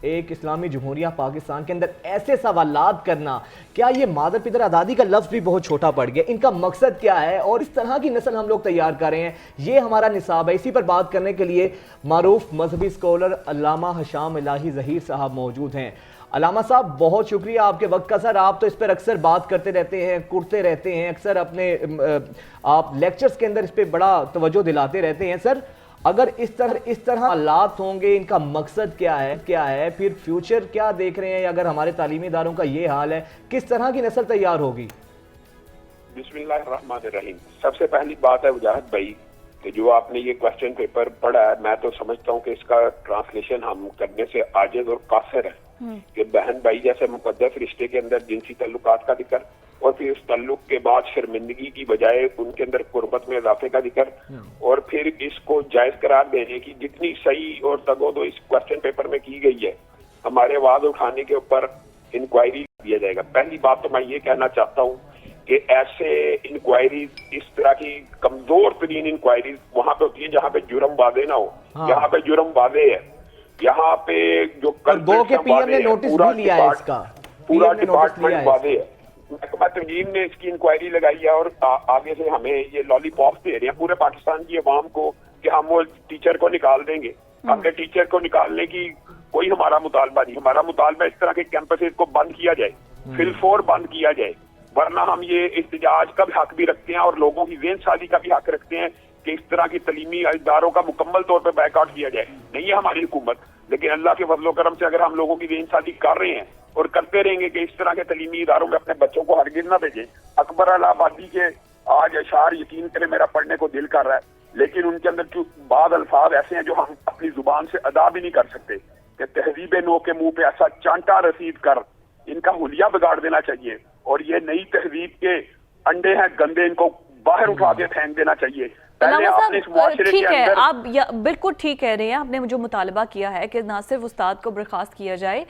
ایک اسلامی جمہوریہ پاکستان کے اندر ایسے سوالات کرنا، کیا یہ مادر پدر آزادی کا لفظ بھی بہت چھوٹا پڑ گیا؟ ان کا مقصد کیا ہے اور اس طرح کی نسل ہم لوگ تیار کر رہے ہیں؟ یہ ہمارا نصاب ہے۔ اسی پر بات کرنے کے لیے معروف مذہبی اسکالر علامہ حشام الہی ظہیر صاحب موجود ہیں۔ علامہ صاحب بہت شکریہ آپ کے وقت کا۔ سر آپ تو اس پر اکثر بات کرتے رہتے ہیں، کرتے رہتے ہیں، اکثر اپنے آپ لیکچرز کے اندر اس پہ بڑا توجہ دلاتے رہتے ہیں۔ سر اگر اس طرح حالات ہوں گے، ان کا مقصد کیا ہے، پھر فیوچر کیا دیکھ رہے ہیں؟ اگر ہمارے تعلیمی اداروں کا یہ حال ہے، کس طرح کی نسل تیار ہوگی؟ بسم اللہ الرحمن الرحیم۔ سب سے پہلی بات ہے وجاہت بھائی کہ جو آپ نے یہ کوسچن پیپر پڑھا ہے، میں تو سمجھتا ہوں کہ اس کا ٹرانسلیشن ہم کرنے سے عاجز اور قاصر ہے کہ بہن بھائی جیسے مقدس رشتے کے اندر جنسی تعلقات کا ذکر، اور پھر اس تعلق کے بعد شرمندگی کی بجائے ان کے اندر قربت میں اضافے کا ذکر، اور پھر اس کو جائز قرار دینے کی جتنی صحیح اور تگود اس کوسچن پیپر میں کی گئی ہے، ہمارے آواز اٹھانے کے اوپر انکوائری دیا جائے گا۔ پہلی بات تو میں یہ کہنا چاہتا ہوں کہ ایسے انکوائریز، اس طرح کی کمزور ترین انکوائریز وہاں پہ ہوتی ہے جہاں پہ جرم واضح نہ ہو۔ یہاں پہ جرم واضح ہے، یہاں پہ جو پورا ڈپارٹمنٹ واضح ہے۔ محکمہ تنظیم نے اس کی انکوائری لگائی ہے اور آگے سے ہمیں یہ لالی پاپس دے رہے ہیں پورے پاکستان کی عوام کو کہ ہم وہ ٹیچر کو نکال دیں گے۔ ہم نے ٹیچر کو نکالنے کی کوئی ہمارا مطالبہ نہیں۔ ہمارا مطالبہ اس طرح کے کیمپسز کو بند کیا جائے، فل فور بند کیا جائے، ورنہ ہم یہ احتجاج کا بھی حق بھی رکھتے ہیں اور لوگوں کی ذہن سازی کا بھی حق رکھتے ہیں کہ اس طرح کی تعلیمی اداروں کا مکمل طور پہ بیک آؤٹ کیا جائے۔ نہیں ہے ہماری حکومت، لیکن اللہ کے فضل و کرم سے اگر ہم لوگوں کی ذہن سازی کر رہے ہیں اور کرتے رہیں گے کہ اس طرح کے تعلیمی اداروں میں اپنے بچوں کو ہرگز نہ بھیجیں۔ اکبر الہ آبادی کے آج اشعار یقین کرے میرا پڑھنے کو دل کر رہا ہے، لیکن ان کے اندر بعض الفاظ ایسے ہیں جو ہم اپنی زبان سے ادا بھی نہیں کر سکتے کہ تہذیب نو کے منہ پہ ایسا چانٹا رسید کر ان کا حلیہ بگاڑ دینا چاہیے، اور یہ نئی تہذیب کے انڈے ہیں گندے، ان کو باہر اٹھا کے پھینک دینا چاہیے۔ ٹھیک ہے، آپ بالکل ٹھیک کہہ رہے ہیں۔ آپ نے جو مطالبہ کیا ہے کہ نہ صرف استاد کو برخاست کیا جائے،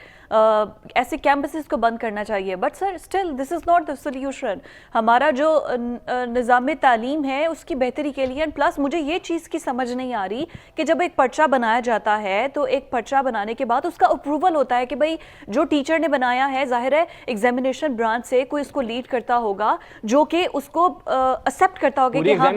ایسے کیمپسز کو بند کرنا چاہیے، but sir still this is not the solution. ہمارا جو نظام تعلیم ہے اس کی بہتری کے لیے، پلس مجھے یہ چیز کی سمجھ نہیں آ رہی کہ جب ایک پرچہ بنایا جاتا ہے تو ایک پرچہ بنانے کے بعد اس کا اپروول ہوتا ہے کہ بھائی جو ٹیچر نے بنایا ہے، ظاہر ہے ایگزامینیشن برانچ سے کوئی اس کو لیڈ کرتا ہوگا جو کہ اس کو ایکسیپٹ کرتا ہوگا کہ ہاں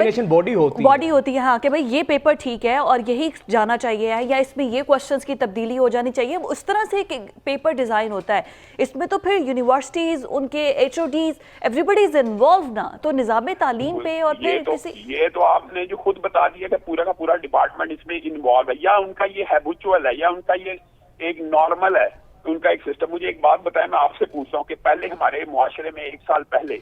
باڈی ہوتی ہے، ہاں کہ بھائی یہ پیپر ٹھیک ہے اور یہی جانا چاہیے ہے، یا اس میں یہ کوسچنز کی تبدیلی ہو جانی چاہیے۔ اس طرح سے پیپر ڈیزائن ہوتا ہے۔ اس میں تو پھر یونیورسٹیز، ان کے H O Ds, everybody is involved نا، تو نظام تعلیم پہ اور پھر یہ تو آپ نے جو خود بتا دیا کہ پورا کا پورا ڈپارٹمنٹ اس میں انوالو ہے، یا ان کا یہ ہیبچول ہے، یا ان کا یہ ایک نارمل ہے، ان کا ایک سسٹم۔ مجھے ایک بات بتائیں، میں آپ سے پوچھتا ہوں کہ پہلے ہمارے معاشرے میں 1 سال پہلے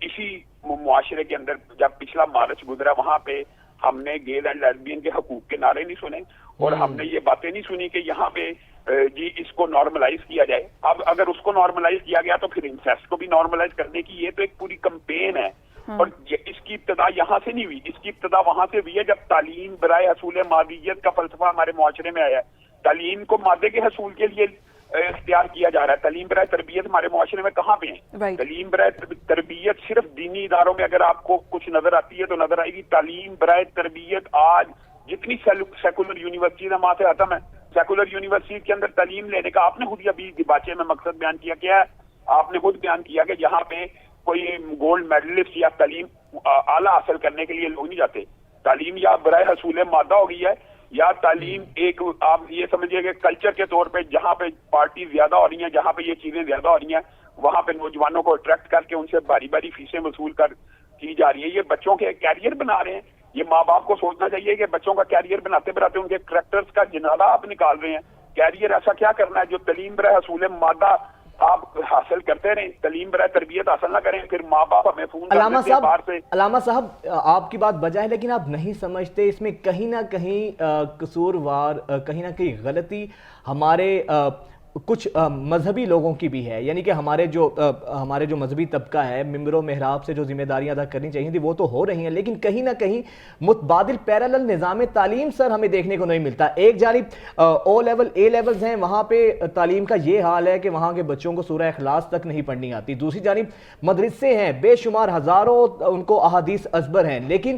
اسی معاشرے کے اندر جب پچھلا مارچ گزرا، وہاں پہ ہم نے گیل اینڈ لیسبین کے حقوق کے نعرے نہیں سنے، اور ہم نے یہ باتیں نہیں سنی کہ یہاں پہ جی اس کو نارملائز کیا جائے۔ اب اگر اس کو نارملائز کیا گیا تو پھر انسیسٹ کو بھی نارملائز کرنے کی یہ تو ایک پوری کمپین ہے، اور اس کی ابتدا یہاں سے نہیں ہوئی، اس کی ابتدا وہاں سے ہوئی ہے جب تعلیم برائے حصول مادیت کا فلسفہ ہمارے معاشرے میں آیا ہے۔ تعلیم کو مادے کے حصول کے لیے اختیار کیا جا رہا ہے۔ تعلیم برائے تربیت ہمارے معاشرے میں کہاں پہ ہیں؟ تعلیم برائے تربیت صرف دینی اداروں میں اگر آپ کو کچھ نظر آتی ہے تو نظر آئے گی۔ تعلیم برائے تربیت آج جتنی سیکولر یونیورسٹیز ہم آتے ختم ہے، سیکولر یونیورسٹی کے اندر تعلیم لینے کا آپ نے خود ابھی دیباچے میں مقصد بیان کیا ہے، آپ نے خود بیان کیا کہ یہاں پہ کوئی گولڈ میڈلسٹ یا تعلیم اعلیٰ حاصل کرنے کے لیے لوگ نہیں جاتے۔ تعلیم یا برائے حصول مادہ ہو گئی ہے، یا تعلیم ایک آپ یہ سمجھیے کہ کلچر کے طور پہ جہاں پہ پارٹی زیادہ ہو رہی ہیں، جہاں پہ یہ چیزیں زیادہ ہو رہی ہیں، وہاں پہ نوجوانوں کو اٹریکٹ کر کے ان سے باری باری فیسیں وصول کر کی جا رہی ہے۔ یہ بچوں کے کیریئر بنا رہے ہیں۔ یہ ماں باپ کو سوچنا چاہیے کہ بچوں کا کیریئر بناتے بناتے ان کے کریکٹرز کا جنازہ آپ نکال رہے ہیں۔ کیریئر ایسا کیا کرنا ہے جو تعلیم برائے حصول مادہ آپ حاصل کرتے رہیں، تعلیم برائے تربیت حاصل نہ کریں، پھر ماں باپ ہمیں فون کر دیتے ہیں باہر سے۔ علامہ صاحب آپ کی بات بجا ہے، لیکن آپ نہیں سمجھتے اس میں کہیں نہ کہیں قصوروار، کہیں نہ کہیں غلطی ہمارے کچھ مذہبی لوگوں کی بھی ہے، یعنی کہ ہمارے جو مذہبی طبقہ ہے، ممبر و محراب سے جو ذمہ داریاں ادا کرنی چاہیے تھی وہ تو ہو رہی ہیں، لیکن کہیں نہ کہیں متبادل پیرالل نظام تعلیم سر ہمیں دیکھنے کو نہیں ملتا۔ ایک جانب او لیول اے لیولز ہیں، وہاں پہ تعلیم کا یہ حال ہے کہ وہاں کے بچوں کو سورہ اخلاص تک نہیں پڑھنی آتی۔ دوسری جانب مدرسے ہیں، بے شمار ہزاروں ان کو احادیث ازبر ہیں، لیکن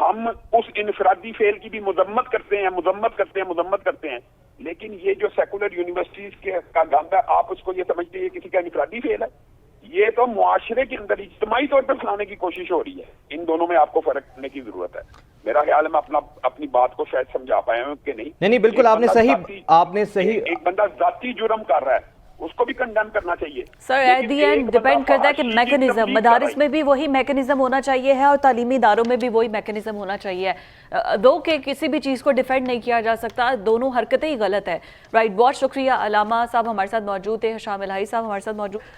ہم اس انفرادی فیل کی بھی مذمت کرتے ہیں لیکن یہ جو سیکولر یونیورسٹیز کا گند ہے آپ اس کو یہ سمجھتے ہیں کسی کا انفرادی فیل ہے؟ یہ تو معاشرے کے اندر اجتماعی طور پر پھیلانے کی کوشش ہو رہی ہے. ان دونوں میں آپ کو فرق کرنے کی ضرورت ہے. میرا خیال ہے میں اپنی بات کو شاید سمجھا پایا ہوں کہ نہیں بالکل آپ نے صحیح ایک بندہ ذاتی جرم کر رہا ہے اس کو بھی کنڈیم کرنا چاہیے. سر ایٹ دی اینڈ ڈیپینڈ کرتا ہے کہ میکنزم مدارس میں بھی وہی میکنزم ہونا چاہیے ہے اور تعلیمی اداروں میں بھی وہی میکنزم ہونا چاہیے ہے. دو کہ کسی بھی چیز کو ڈیفینڈ نہیں کیا جا سکتا, دونوں حرکتیں ہی غلط ہے. رائٹ, بہت شکریہ. علامہ صاحب ہمارے ساتھ موجود تھے, ہشام الہی صاحب ہمارے ساتھ موجود.